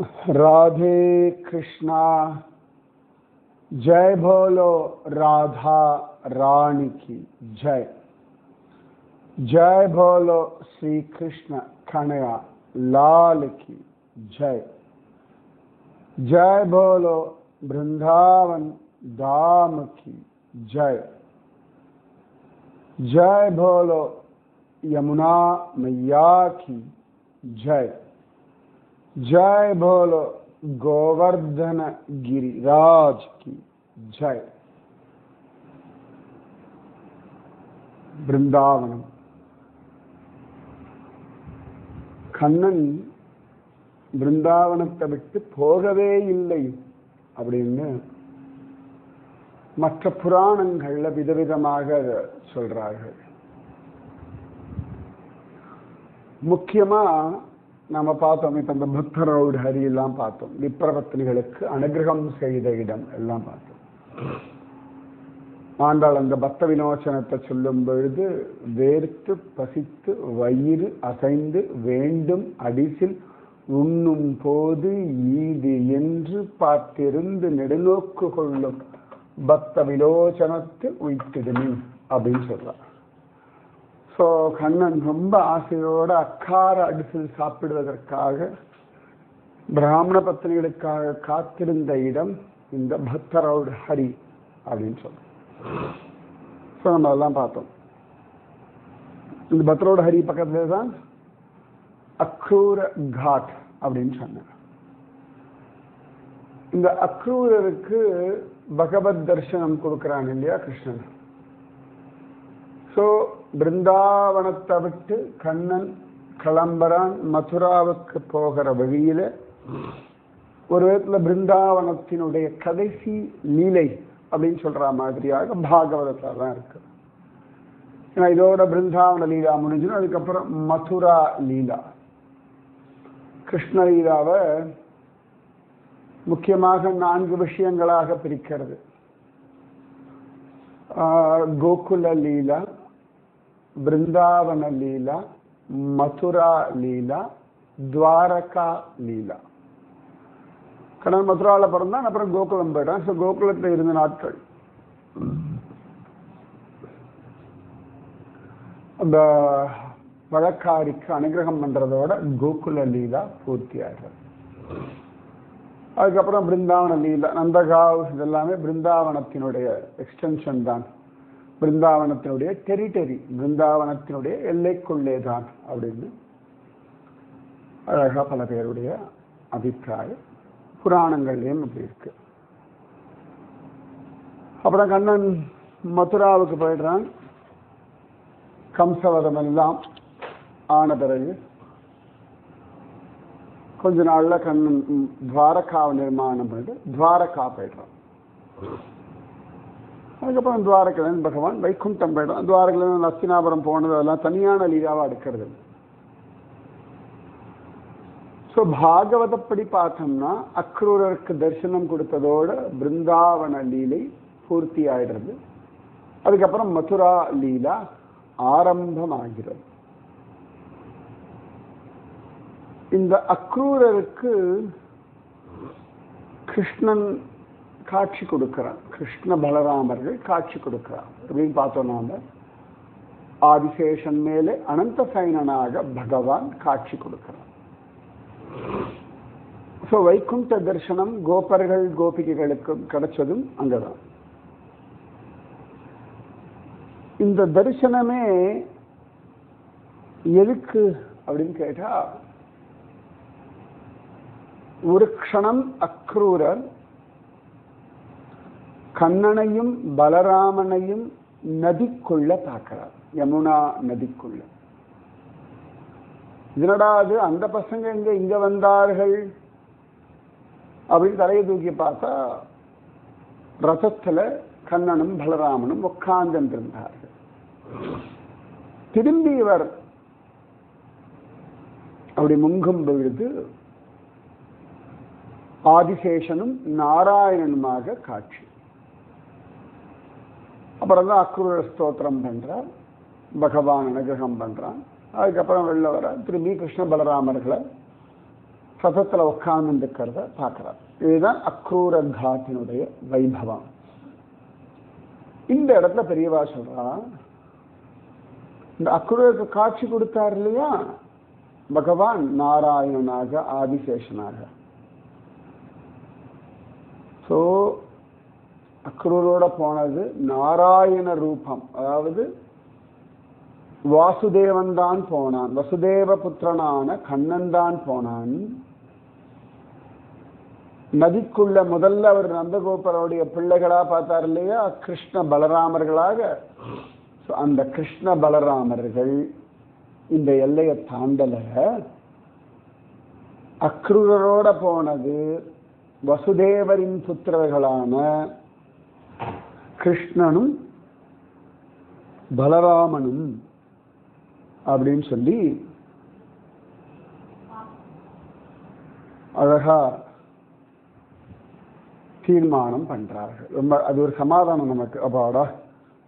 राधे कृष्णा। जय बोलो राधा रानी की जय। जय बोलो श्री कृष्ण कन्हैया लाल की जय। जय बोलो वृंदावन धाम की जय। जय बोलो यमुना मैया की जय। जय बोलो गोवर्धन गिरिराज की जय। वृंदावनम கண்ணன் பிருந்தாவனத்தை விட்டு போகவே இல்லை அப்படின்னு மற்ற புராணங்கள்ல விதவிதமாக சொல்றார்கள். முக்கியமா நாம பார்த்தோம், இப்ப இந்த பக்தரோடு ஹரி எல்லாம் பார்த்தோம், விப்ரபத்னிகளுக்கு அனுகிரகம் செய்த இடம் எல்லாம் பார்த்தோம். ஆண்டாள் அந்த பக்த விமோசனத்தை சொல்லும் பொழுது வேர்த்து பசித்து வயிறு அசைந்து வேண்டும் அடிசில் உண்ணும் போது ஈது என்று பார்த்திருந்து நெடுநோக்கு கொள்ளும் பக்த விலோச்சனத்து உயிர்த்திடுமி அப்படின்னு சொல்றார். ஸோ கண்ணன் ரொம்ப ஆசையோட அக்கார அடிசில் சாப்பிடுவதற்காக பிராமண பத்னிகளுக்காக காத்திருந்த இடம் இந்த பக்தரோடு ஹரி அப்படின்னு சொல்றோம். ஸோ நம்ம அதெல்லாம் பார்த்தோம். இந்த பக்தரோடு ஹரி பக்கத்துல தான் அக்ரூர காட் அப்படின்னு சொன்னார். இந்த அக்ரூரருக்கு பகவத் தர்சனம் கொடுக்கிறான் இல்லையா கிருஷ்ணன். ஸோ பிருந்தாவனத்தை விட்டு கண்ணன் கிளம்புறான். மதுராவுக்கு போகிற வழியில ஒரு விதத்துல பிருந்தாவனத்தினுடைய கடைசி லீலை அப்படின்னு சொல்ற மாதிரியாக பாகவதத்தில் தான் இருக்கு. ஏன்னா இதோட பிருந்தாவன லீலா முடிஞ்சுன்னா அதுக்கப்புறம் மதுரா லீலா. கிருஷ்ண லீலாவை முக்கியமாக 4 விஷயங்களாக பிரிக்கிறது. கோகுல லீலா, பிருந்தாவன லீலா, மதுரா லீலா, துவாரகா லீலா. கண்ணன் மதுரால பிறந்தான், அப்புறம் கோகுலம் போயிட்டான். ஸோ கோகுலத்தில் இருந்த நாட்கள் அந்த வழக்காரிக்கு அனுகிரகம் பண்றதோட கோகுல லீலா பூர்த்தி ஆகிறது. அதுக்கப்புறம் பிருந்தாவன லீலா, நந்தகாவ் இதெல்லாமே பிருந்தாவனத்தினுடைய எக்ஸ்டென்ஷன் தான், பிருந்தாவனத்தினுடைய டெரிட்டரி, பிருந்தாவனத்தினுடைய எல்லைக்குள்ளே தான் அப்படின்னு அழகா பல பேருடைய அபிப்பிராயம். புராணங்கள்லையும் அப்படி இருக்கு. அப்புறம் கண்ணன் மதுராவுக்கு போயிடுறான். கம்சவதம் எல்லாம் ஆன பிறகு கொஞ்ச நாள்ல கண்ணன் துவாரகாவை நிர்மாணம் பண்ணிட்டு துவாரகா போயிடுறான். அதுக்கப்புறம் துவாரகன் பகவான் வைகுண்டம் போயிடுறான். துவாரகில் அஸ்தினாபுரம் போனது அதெல்லாம் தனியான லீலாவா எடுக்கிறது. ஸோ பாகவதப்படி பார்த்தோம்னா அக்ரூரருக்கு தரிசனம் கொடுத்ததோட பிருந்தாவன லீலை பூர்த்தி ஆயிடுறது. அதுக்கப்புறம் மதுரா லீலா ஆரம்பமாகிறது. இந்த அக்ரூரருக்கு கிருஷ்ணன் காட்சி கொடுக்கிறான். கிருஷ்ண பலராமர்கள் காட்சி கொடுக்கிறான். அப்படின்னு பார்த்தோம் நாம ஆதிசேஷன் மேலே அனந்த சைனனாக பகவான் காட்சி கொடுக்கிறான். ஸோ வைகுண்ட தரிசனம் கோபர்கள் கோபிகைகளுக்கு கிடைச்சதும் அங்கதான். இந்த தரிசனமே எதுக்கு அப்படின்னு கேட்டா, ஒரு க்ஷணம் அக்ரூரர் கண்ணனையும் பலராமனையும் நதிக்குள்ள பார்க்கிறார், யமுனா நதிக்குள்ள. இதனடா அது, அந்த பசங்க இங்க வந்தார்கள் அப்படின்னு தலையை தூக்கி பார்த்தா ரதத்துல கண்ணனும் பலராமனும் உட்கார்ந்திருந்தார்கள். திரும்பி இவர் அப்படி முங்கும் பொழுது ஆதிசேஷனும் நாராயணனுமாக காட்சி. அப்புறம் தான் அக்ரூர ஸ்தோத்திரம் பண்றார், பகவான் அனுகிரகம் பண்றான். அதுக்கப்புறம் வெளில வர திரும்பி கிருஷ்ண பலராமர்களை சதத்துல உட்கார்ந்து இருக்கிறத பார்க்கிறார். இதுதான் அக்ரூர காத்தினுடைய வைபவம். இந்த இடத்துல பெரியவா சொல்றா, இந்த அக்ரூருக்கு காட்சி கொடுத்தார் இல்லையா பகவான் நாராயணனாக ஆதிசேஷனாக. ஸோ அக்ரூரோட போனது நாராயண ரூபம், அதாவது வாசுதேவன் தான் போனான், வசுதேவ புத்திரனான கண்ணன் தான் போனான். நதிக்குள்ள முதல்ல அவர் நந்தகோபருடைய பிள்ளைகளா பார்த்தார் இல்லையா, கிருஷ்ண பலராமர்களாக. அந்த கிருஷ்ண பலராமர்கள் இந்த எல்லையை தாண்டல. அக்ரூரோட போனது வசுதேவரின் புத்திரர்களான கிருஷ்ணனும் பலராமனும் அப்படின்னு சொல்லி அழகா தீர்மானம் பண்றார்கள். ரொம்ப அது ஒரு சமாதானம் நமக்கு. அப்பாடா,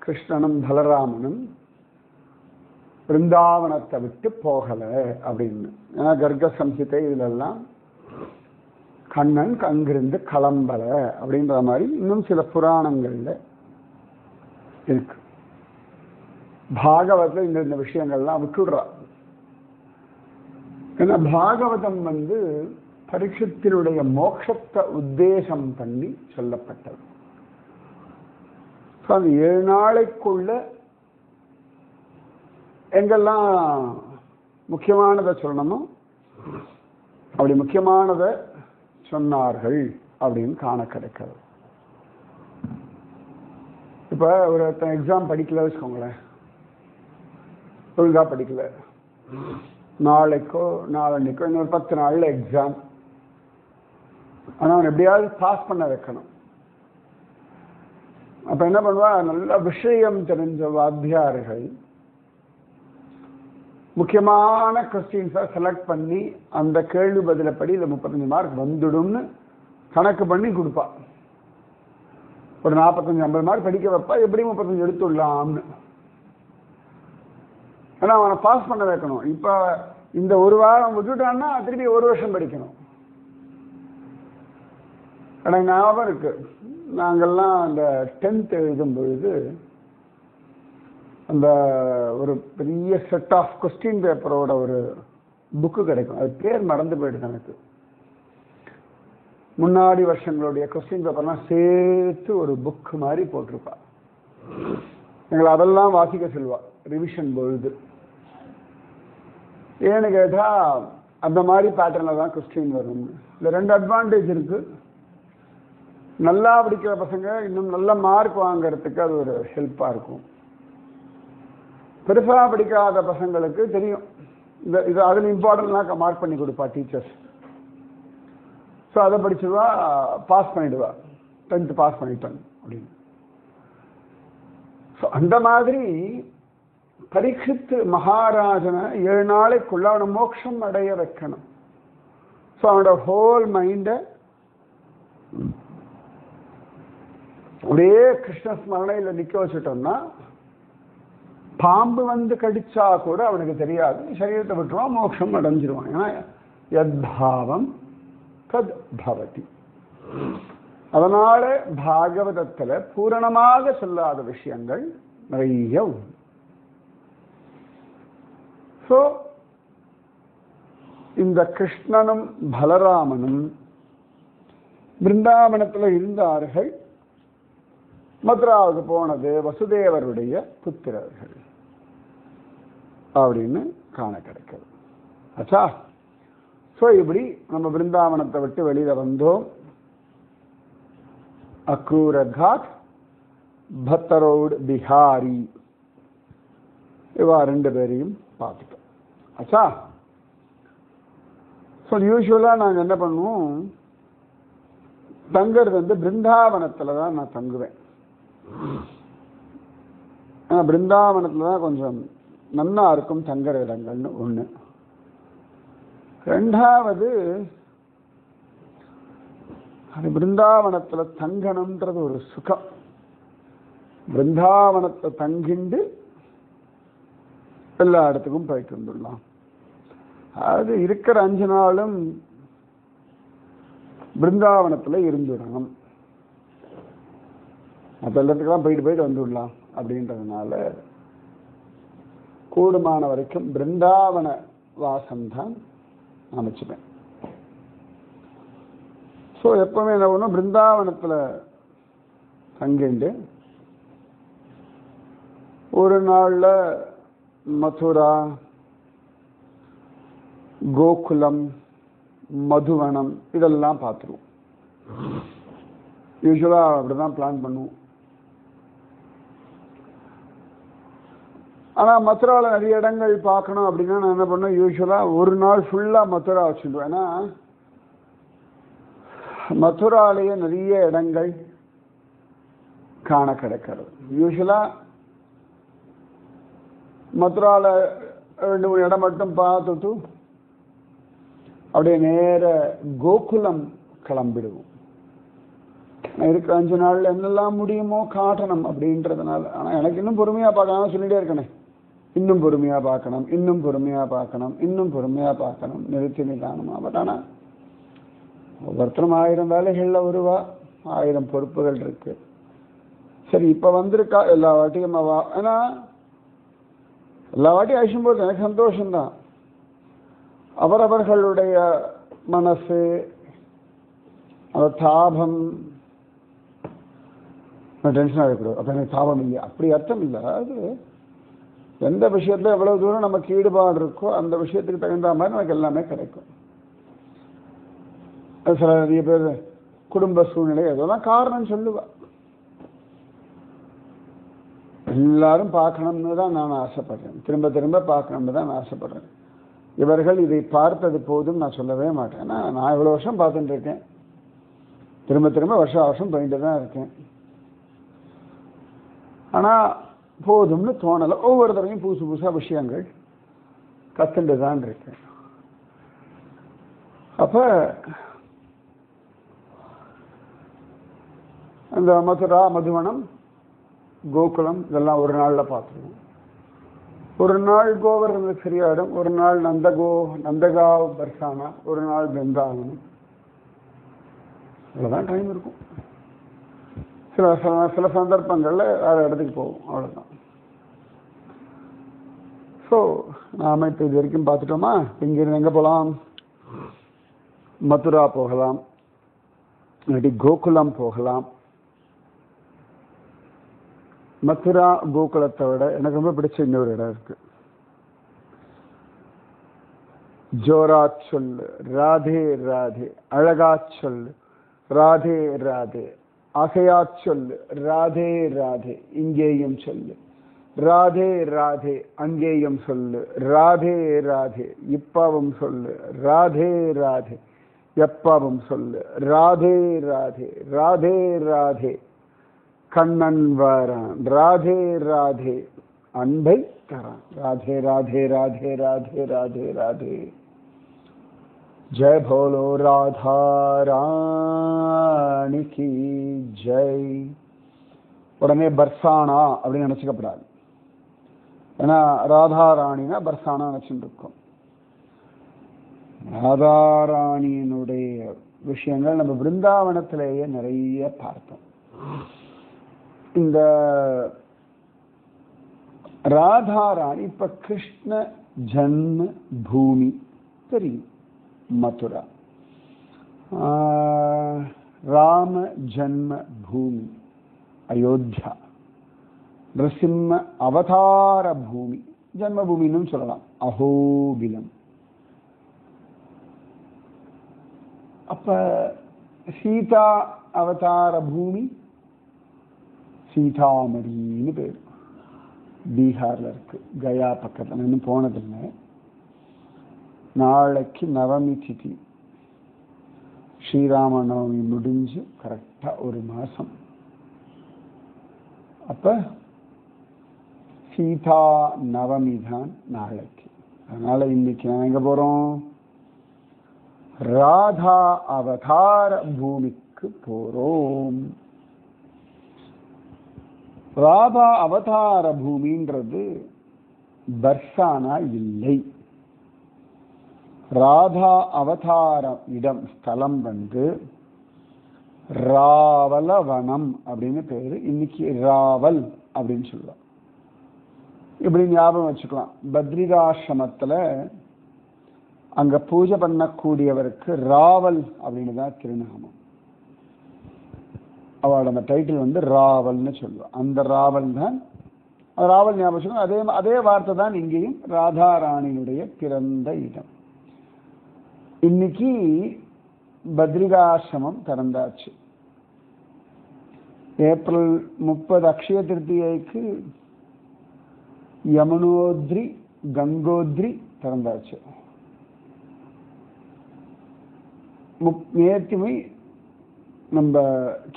கிருஷ்ணனும் பலராமனும் பிருந்தாவனத்தை விட்டு போகல அப்படின்னு. ஏன்னா கர்க சம்ஹிதை இதுலெல்லாம் கண்ணன் அங்கிருந்து கிளம்பல அப்படின்ற மாதிரி இன்னும் சில புராணங்கள்ல இருக்கு. பாகவதத்துல இந்த விஷயங்கள்லாம் விட்டுடுறா. ஏன்னா பாகவதம் பரீட்சித்தினுடைய மோட்சத்தை உத்தேசம் பண்ணி சொல்லப்பட்டது. அந்த 7 நாளைக்குள்ள எங்கெல்லாம் முக்கியமானதை சொல்லணுமோ அப்படி முக்கியமானதை சொன்னார்கள் அப்படின்னு காண கிடைக்கிறது. இப்ப ஒரு எக்ஸாம் படிக்கல வச்சுக்கோங்களேன், ஒழுங்கா படிக்கல, நாளைக்கோ நாளன்னைக்கோ இன்னொரு 10 நாள்ல எக்ஸாம். ஆனா அவன் எப்படியாவது பாஸ் பண்ண வைக்கணும். அப்ப என்ன பண்ணுவா, நல்ல விஷயம் தெரிஞ்ச வாத்தியார்கள் முக்கியமான கொஸ்டின்ஸை செலக்ட் பண்ணி அந்த கேள்வி பதிலப்படி இந்த 35 மார்க் வந்துடும்னு கணக்கு பண்ணி கொடுப்பா. ஒரு 45-50 மார்க் படிக்க வைப்பா, எப்படி 35 எடுத்துடலாம்னு. ஏன்னா அவனை பாஸ் பண்ண வைக்கணும். இப்ப இந்த ஒரு வாரம் விட்டுட்டான்னா திருப்பி ஒரு வருஷம் படிக்கணும். எனக்கு ஞாபகம் இருக்கு, நாங்கள்லாம் அந்த 10th எழுதும் பொழுது அந்த ஒரு பெரிய செட் ஆஃப் கொஸ்டின் பேப்பரோட ஒரு புக்கு கிடைக்கும். அது பேர் மறந்து போயிடுது எனக்கு. முன்னாடி வருஷங்களுடைய கொஸ்டின் பேப்பர்லாம் சேர்த்து ஒரு புக் மாதிரி போட்டிருப்பா. எங்களை அதெல்லாம் வாசிக்க சொல்வா ரிவிஷன் பொழுது. ஏன்னு கேட்டா அந்த மாதிரி பேட்டர்ல தான் கொஸ்டின் வரும். இந்த 2 அட்வான்டேஜ் இருக்கு. நல்லா படிக்கிற பசங்க இன்னும் நல்ல மார்க் வாங்கறதுக்கு அது ஒரு ஹெல்ப்பா இருக்கும். பெருசா படிக்காத பசங்களுக்கு தெரியும் இது அதில் இம்பார்ட்டன்ட்லாம் மார்க் பண்ணி கொடுப்பா டீச்சர்ஸ். ஸோ அதை படிச்சுடுவா, பாஸ் பண்ணிடுவா, 10th பாஸ் பண்ணிட்டேன் அப்படின்னு. ஸோ அந்த மாதிரி பரீட்சித்து மகாராஜனை 7 நாளைக்குள்ள அவனை மோட்சம் அடைய வைக்கணும். ஸோ அவனோட ஹோல் மைண்டை அப்படியே கிருஷ்ண ஸ்மரணையில் நிற்க வச்சுட்டோம்னா பாம்பு கடிச்சா கூட அவனுக்கு தெரியாது, சரீரத்தை விட்டுருவான், மோட்சம் அடைஞ்சிருவான். ஏன்னா யத்பாவம் தத் பவதி. அதனால பாகவதத்துல பூரணமாக சொல்லாத விஷயங்கள் நிறைய உண்டு. ஸோ இந்த கிருஷ்ணனும் பலராமனும் பிருந்தாவனத்தில் இருந்தார்கள். மதுராவுக்கு போனது வசுதேவருடைய புத்திரர்கள் அப்படின்னு காண கிடைக்கிறது. ஆச்சா. ஸோ இப்படி நம்ம பிருந்தாவனத்தை விட்டு வெளியில வந்தோம். அக்ரூர காட், பத்தரோடு பிஹாரி, இவா 2 பேரையும் பார்த்துட்டோம். ஆச்சா. ஸோ யூஸ்வலாக நாங்கள் என்ன பண்ணுவோம், தங்கிறது பிருந்தாவனத்தில் தான் நான் தங்குவேன். பிருந்தாவனத்துல தான் கொஞ்சம் நன்னா இருக்கும் தங்குற இடங்கள்னு ஒண்ணு. 2வது, அது பிருந்தாவனத்துல தங்கணும்ன்றது ஒரு சுகம். பிருந்தாவனத்தை தங்கிண்டு எல்லா இடத்துக்கும் போயிட்டு வந்துடலாம். அது இருக்கிற 5 நாளும் பிருந்தாவனத்துல இருந்துடணும். மற்ற இடத்துக்கெல்லாம் போயிட்டு வந்துடலாம் அப்படின்றதுனால கூடுமான வரைக்கும் பிருந்தாவன வாசம்தான் அமைச்சுப்பேன். ஸோ எப்பவுமே என்ன பண்ணும், பிருந்தாவனத்துல தங்கிண்டு ஒரு நாள்ல மதுரா, கோகுலம், மதுவனம் இதெல்லாம் பார்த்துருவோம். யூஸ்வலா அப்படிதான் பிளான் பண்ணுவோம். ஆனா மதுரால நிறைய இடங்கள் பார்க்கணும் அப்படின்னா நான் என்ன பண்ணுவேன், யூஸ்வலா ஒரு நாள் ஃபுல்லா மதுரா வச்சுடுவேன். ஏன்னா மதுராலேயே நிறைய இடங்கள் காண கிடைக்கிறது. யூஸ்வலா மதுரால 2-3 இடம் மட்டும் பார்த்துட்டு அப்படியே நேர கோகுலம் கிளம்பிடுவோம். இருக்க 5 நாள்ல என்னெல்லாம் முடியுமோ காட்டணும் அப்படின்றதுனால. ஆனா எனக்கு இன்னும் பொறுமையா பார்க்கலாம் சொல்லிட்டே இருக்கனே, இன்னும் பொறுமையா பார்க்கணும், இன்னும் பொறுமையா பார்க்கணும், இன்னும் பொறுமையா பார்க்கணும், நிறுத்தி நிதானமா. பட் ஆனா ஒவ்வொருத்தரும் 1000 வேலைகள்ல வருவா, 1000 பொறுப்புகள் இருக்கு. சரி இப்ப வந்திருக்கா எல்லா வாட்டியும் அவா, ஏன்னா எல்லா வாட்டியும் ஆயிஷும் போது எனக்கு சந்தோஷம்தான். அவரவர்களுடைய மனசு, அந்த தாபம், டென்ஷன் ஆகக்கூடாது. அப்ப எனக்கு தாபம் இல்லையா, அப்படி அர்த்தம் இல்லை. அது எந்த விஷயத்துல எவ்வளவு தூரம் நமக்கு ஈடுபாடு இருக்கோ அந்த விஷயத்துக்கு தகுந்த மாதிரி நமக்கு எல்லாமே கிடைக்கும். சில நிறைய பேர் குடும்ப சூழ்நிலை அதெல்லாம் காரணம் சொல்லுவா. எல்லாரும் பார்க்கணும்னு தான் நான் ஆசைப்படுறேன், திரும்ப திரும்ப பார்க்கணும்னு தான் நான் ஆசைப்படுறேன். இவர்கள் இதை பார்த்தது போதும் நான் சொல்லவே மாட்டேன். ஏன்னா நான் இவ்வளோ வருஷம் பார்த்துட்டு இருக்கேன், திரும்ப திரும்ப வருஷம் போயிட்டு தான் இருக்கேன். ஆனால் போதும்னு தோணலை. ஒவ்வொரு தடவையும் புதுசு புதுசாக விஷயங்கள் கற்றுண்டு தான் இருக்கேன். அப்போ அந்த மதுரா, மதுவனம், கோகுலம் இதெல்லாம் ஒரு நாளில் பார்த்துருவோம். ஒரு நாள் கோவர்தன சரியாயிடும், ஒரு நாள் நந்தகாவ் பர்சானா, ஒரு நாள் பிருந்தாவனம். அவ்வளோதான் டைம் இருக்கும். சில சந்தர்ப்பங்களில் வேறு இடத்துக்கு போவோம், அவ்வளோதான். ஸோ நாம் இப்போ இது வரைக்கும் பார்த்துட்டோமா? இங்கிருந்து எங்கே போகலாம்? மதுரா போகலாம், இல்லாட்டி கோகுலம் போகலாம். மதுரா கோகுலத்தை விட எனக்கு ரொம்ப பிடிச்ச இன்னொரு இடம் இருக்கு. ஜோரா சொல்லு, ராதே ராதே, அழகா சொல்லு, ராதே ராதே, ஆசையா சொல்லு, ராதே ராதே, இங்கேயும் சொல்லு, ராதே ராதே, அங்கேயும் சொல்லு, ராதே ராதே, இப்பவும் சொல்லு, ராதே ராதே, எப்பவும் சொல்லு, ராதே ராதே, ராதே ராதே, கண்ணன் வரான், ராதே ராதே, அன்பை தரான், ராதே ராதே ராதே ராதே ராதே ராதே. ஜெய் போலோ ராதா ராணி கி ஜெய். உடனே பர்சானா அப்படின்னு நினைச்சுக்கப்படாது. ஏன்னா ராதா ராணினா பர்சானா நினைச்சுட்டு இருக்கோம். ராதா ராணியினுடைய விஷயங்கள் நம்ம பிருந்தாவனத்திலேயே நிறைய பார்த்தோம். இந்த ராதாராணி இப்ப கிருஷ்ண ஜன்ம பூமி தெரியும், மதுரா. ராம ஜன்ம பூமி அயோத்தியா. நரசிம்ம அவதார பூமி, ஜன்மபூமின்னு சொல்லலாம், அஹோபிலம். அப்ப சீதா அவதார பூமி சீதாமடின்னு பேர், பீகார்ல இருக்கு, கயா பக்கத்தில். இன்னும் போனதில்லை. நாளைக்கு நவமி திதி, ஸ்ரீராம நவமி முடிஞ்சு கரெக்டா ஒரு மாசம். அப்ப சீதா நவமி தான் நாளைக்கு. அதனால இன்னைக்கு நான் எங்க போறோம்? ராதா அவதார பூமிக்கு போறோம். ராதா அவதார பூமின்றது பர்சானா இல்லை. ராதா அவதார இடம், ஸ்தலம் வந்து ராவலவனம் அப்படின்னு பேரு. இன்னைக்கு ராவல் அப்படின்னு சொல்லலாம். இப்படி ஞாபகம் வச்சுக்கலாம். பத்ரிகாசிரமத்துல அங்க பூஜை பண்ணக்கூடியவருக்கு ராவல் அப்படின்னு தான் திருநாமம். அவளோட அந்த டைட்டில் வந்து ராவல்னு சொல்லுவாள். அந்த ராவல் தான் ராவல் ஞாபகம் வச்சுக்கணும். அதே வார்த்தை தான் இங்கேயும் ராதாராணியினுடைய பிறந்த இடம். இன்னைக்கு பத்ரிகாசிரமம் திறந்தாச்சு. ஏப்ரல் 30 அக்ஷய திருத்தியைக்கு யமுனோத்ரி கங்கோத்ரி திறந்தாச்சு. நேற்றுமை நம்ம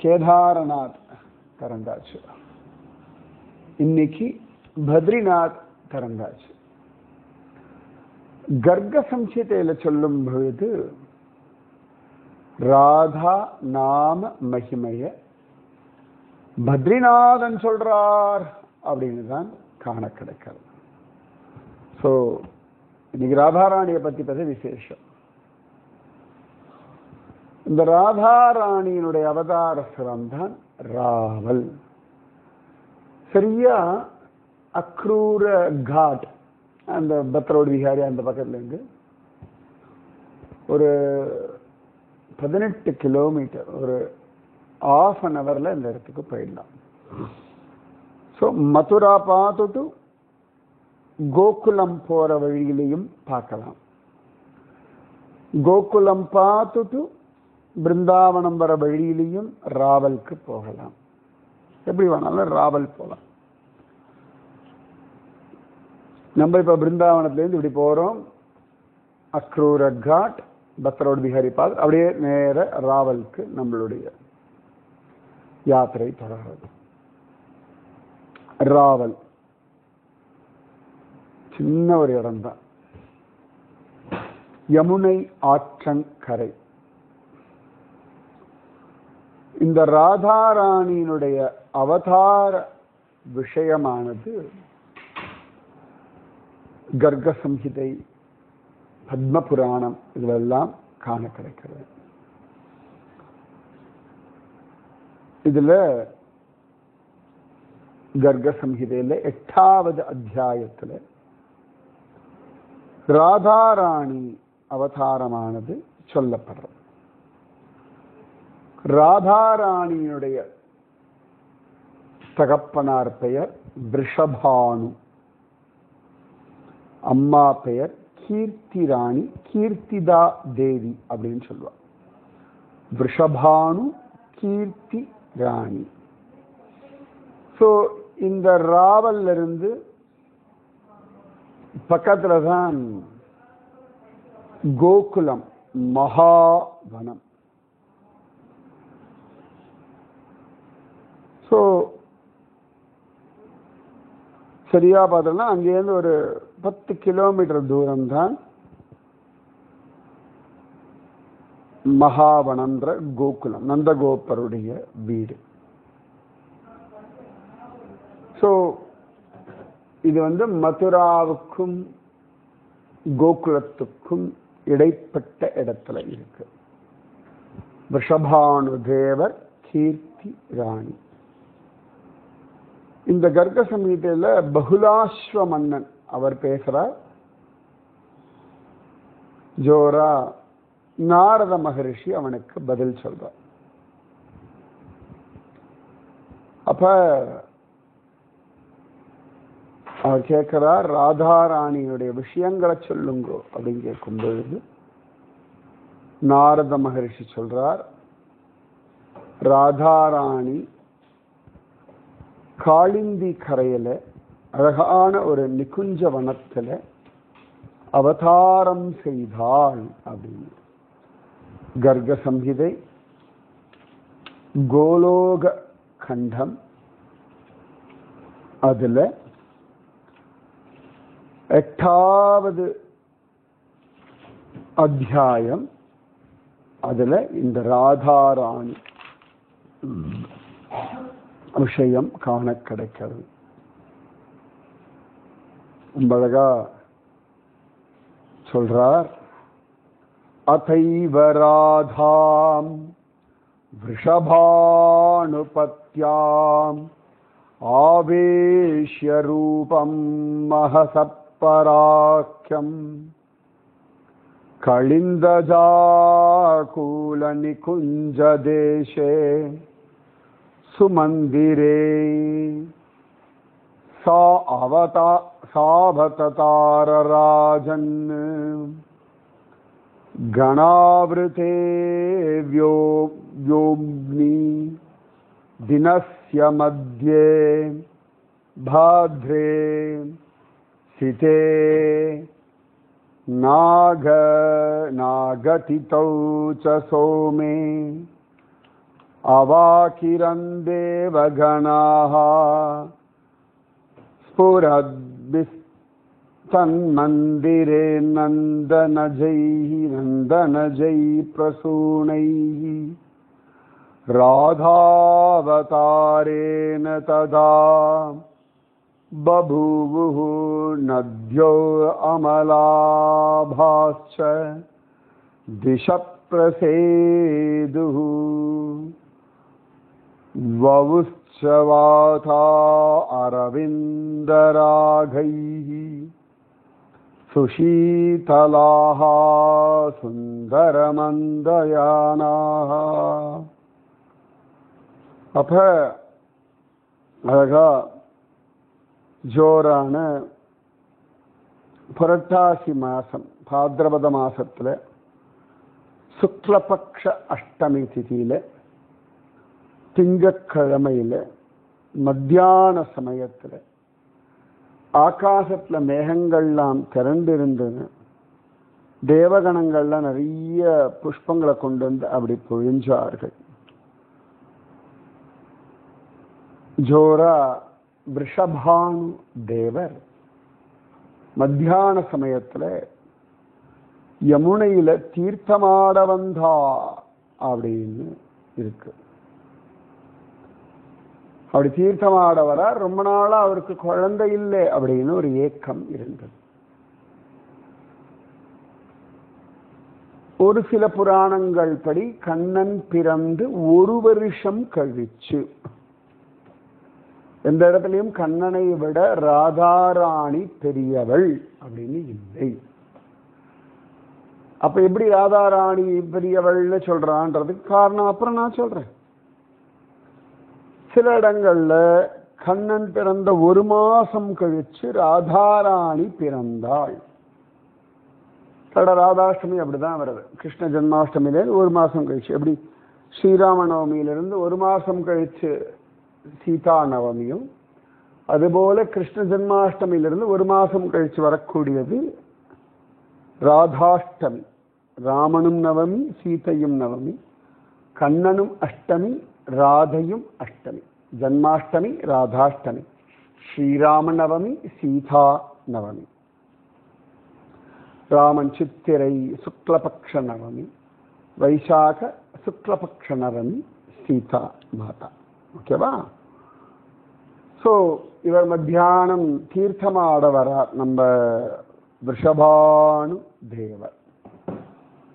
கேதாரநாத் திறந்தாச்சு. இன்னைக்கு பத்ரிநாத் திறந்தாச்சு. கர்க சம்ஹிதையில சொல்லும் பொழுது ராதா நாம மகிமைய பத்ரிநாதன் சொல்றார் அப்படின்னு தான் காண கிடைக்கிறது. ஸோ இன்னைக்கு ராதாராணியை பத்தி பேச விசேஷம். இந்த ராதாராணியினுடைய அவதார ஸ்தலம் தான் ராவல். சரியா அக்ரூர காட், அந்த பத்ரோடு விஹாரி அந்த பக்கத்துல இருந்து ஒரு 18 கிலோமீட்டர், ஒரு ½ an hourல இந்த இடத்துக்கு போயிடலாம். ஸோ மதுரா பார்த்துட்டு கோகுலம் போற வழியிலையும் பார்க்கலாம். கோகுலம் பார்த்துட்டு பிருந்தாவனம் வர வழியிலையும் ராவலுக்கு போகலாம். எப்படி வேணாலும் ராவல் போகலாம். நம்ம இப்ப பிருந்தாவனத்திலேருந்து இப்படி போறோம், அக்ரூர காட், பத்ரோட் பிஹாரி பாத், அப்படியே நேர ராவலுக்கு நம்மளுடைய யாத்திரை தொடர்றது. ராவல் சின்ன ஒரு இடம்தான். யமுனை ஆற்றங்கரை. இந்த ராதாராணியினுடைய அவதார விஷயமானது கர்க சம்ஹிதை, பத்ம புராணம் இதெல்லாம் காண கிடைக்கிறது. இதுல கர்க சம்ஹிதையில 8வது அத்தியாயத்துல ராதாராணி அவதாரமானது சொல்லப்படுறது. ராதாராணியுடைய தகப்பனார் பெயர் விஷபானு, அம்மா பெயர் கீர்த்தி ராணி, கீர்த்திதா தேவி அப்படின்னு சொல்லுவார். விஷபானு கீர்த்தி ராணி. ஸோ இந்த ராவல்ல இருந்து பக்கத்துல தான் கோகுலம் மகாவனம். ஸோ சரியா பார்த்தோம்னா அங்கேருந்து ஒரு 10 கிலோமீட்டர் தூரம் தான் மகாவனம்ன்ற கோகுலம், நந்தகோபருடைய வீடு. ஸோ இது வந்து மதுராவுக்கும் கோகுலத்துக்கும் இடைப்பட்ட இடத்துல இருக்கு. விஷபானு தேவர், கீர்த்தி ராணி. இந்த கர்க சமீபத்தில் பகுலாஸ்வ மன்னன் அவர் பேசுறார். ஜோரா நாரத மகரிஷி அவனுக்கு பதில் சொல்றார். அப்ப அவர் கேட்கிறார், ராதாராணியுடைய விஷயங்களை சொல்லுங்க அப்படின்னு கேட்கும் பொழுது நாரத மகரிஷி சொல்றார், ராதாராணி காளிந்தி கரையில அழகான ஒரு நிகுஞ்ச வனத்துல அவதாரம் செய்தாள் அப்படின்னு. கர்க சம்ஹிதை கோலோக கண்டம், அதுல 8வது அத்தியாயம், அதுல இந்த ராதாராணி விஷயம் காண கிடைக்கிறது. ரொம்ப அழகா சொல்றார். அதைவ ராதாம் वृषभानुपत्याम् आवेश्य रूपं महसत्पराख्यम् कलिन्दजाकूलनिकुञ्जदेशे सुमन्दिरे सावततारराजन् गणावृते व्योम्नि दिनस्य मध्ये भाद्रे सिते नागतितौ च सोमे अवाकिरन् देवगणाः स्फुरद्भिस्तन्मन्दिरे नन्दनजैः प्रसूनैः राधावतारेण तदा बभूवुः नद्यो अमलाभाश्च दिशः प्रसेदुः ववुश्च वाता अरविन्दरागैः सुशीतलाः सुन्दरमन्दयानाः. அப்ப அழகா ஜோரான புரட்டாசி மாசம் பாத்ரபத மாசத்துல சுக்லபக்ஷ அஷ்டமி திதியில திங்கக்கிழமையில மத்தியான சமயத்துல ஆகாசத்துல மேகங்கள்லாம் திரண்டிருந்தது. தேவகணங்கள்லாம் நிறைய புஷ்பங்களை கொண்டு வந்து அப்படி பொழிஞ்சார்கள். ஜோரா விஷபானு தேவர் மத்தியான சமயத்துல யமுனையில தீர்த்தமாட வந்தா அப்படின்னு இருக்கு. அப்படி தீர்த்தமாட வர ரொம்ப நாளா அவருக்கு குழந்தை இல்லை அப்படின்னு ஒரு ஏக்கம் இருந்தது. ஒரு சில புராணங்கள் படி கண்ணன் பிறந்து ஒரு வருஷம் கழிச்சு, எந்த இடத்துலையும் கண்ணனை விட ராதாராணி பெரியவள் அப்படின்னு இல்லை. அப்ப எப்படி ராதாராணி பெரியவள்னு சொல்றான்றதுக்கு காரணம் அப்புறம் நான் சொல்றேன். சில இடங்கள்ல கண்ணன் பிறந்த ஒரு மாசம் கழிச்சு ராதாராணி பிறந்தாள். ராதாஷ்டமி அப்படிதான் வருது. கிருஷ்ண ஜென்மாஷ்டமியில ஒரு மாசம் கழிச்சு, எப்படி ஸ்ரீராம நவமியிலிருந்து ஒரு மாசம் கழிச்சு சீதா நவமியும், அதுபோல கிருஷ்ண ஜென்மாஷ்டமியிலிருந்து ஒரு மாசம் கழிச்சு வரக்கூடியது ராதாஷ்டமி. ராமனும் நவமி, சீதையும் நவமி, கண்ணனும் அஷ்டமி, ராதையும் அஷ்டமி. ஜன்மாஷ்டமி, ராதாஷ்டமி, ஸ்ரீராம நவமி, சீதா நவமி. ராமன் சித்திரை சுக்லபக்ஷ நவமி, வைசாக சுக்லபக்ஷ நவமி, சீதா மாதா. ஓகேவா? ஸோ இவர் மத்தியானம் தீர்த்தமாட வரார் நம்ம விஷபானு தேவர்.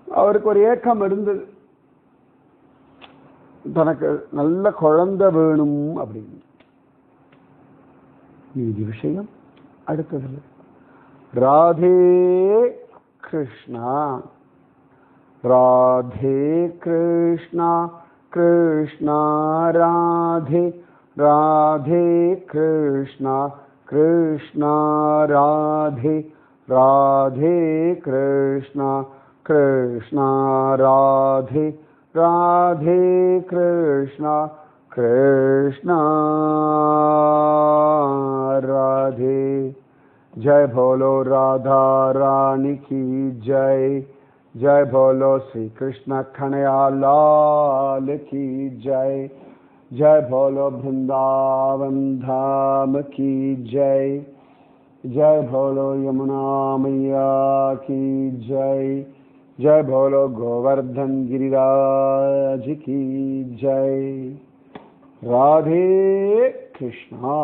அவருக்கு ஒரு ஏக்கம் இருந்தது, தனக்கு நல்ல குழந்தை வேணும் அப்படின்னு. இது விஷயம் அடுத்தது. ராதே கிருஷ்ணா, ராதே கிருஷ்ணா, கிருஷ்ணா ராதே, ராதே கிருஷ்ணா, கிருஷ்ணா ராதே, ராதே கிருஷ்ணா, கிருஷ்ணா ராதே, ராதே கிருஷ்ணா, கிருஷ்ணா ராதே. जय बोलो राधा रानी की जय, जय बोलो श्री कृष्ण कन्हैया लाल की जय, जय बोलो वृंदावन धाम की जय, जय बोलो यमुना मैया की जय, जय बोलो गोवर्धन गिरिराज की जय. राधे कृष्णा.